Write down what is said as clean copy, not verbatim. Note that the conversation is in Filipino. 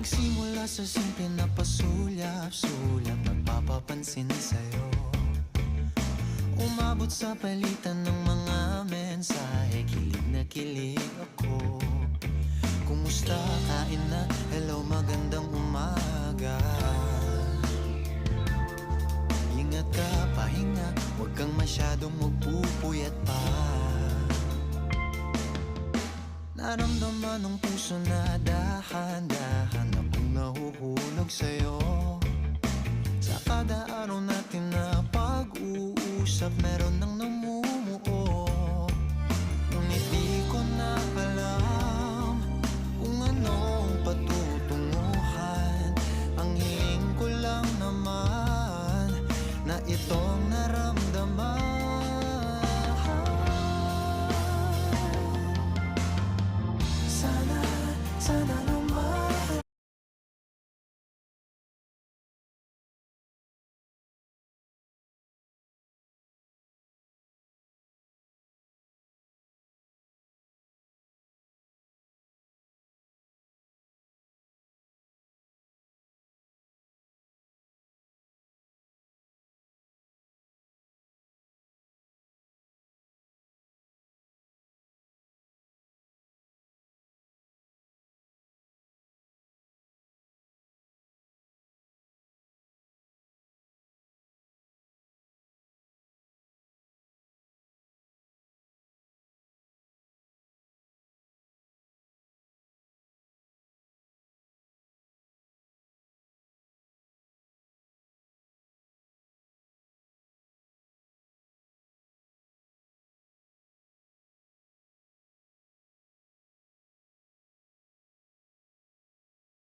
Nagsimula sa simple na pasulyap-sulyap, nagpapapansin sa'yo. Umabot sa palitan ng mga mensahe, kilig na kilig ako. Kumusta, kain na, hello, magandang umaga. Ingat ka, pahinga, huwag kang masyadong magpupuyat pa. Naramdaman ng puso na dahan-dahan akong nahuhulog sa'yo. Sa kada araw natin na pag-uusap, meron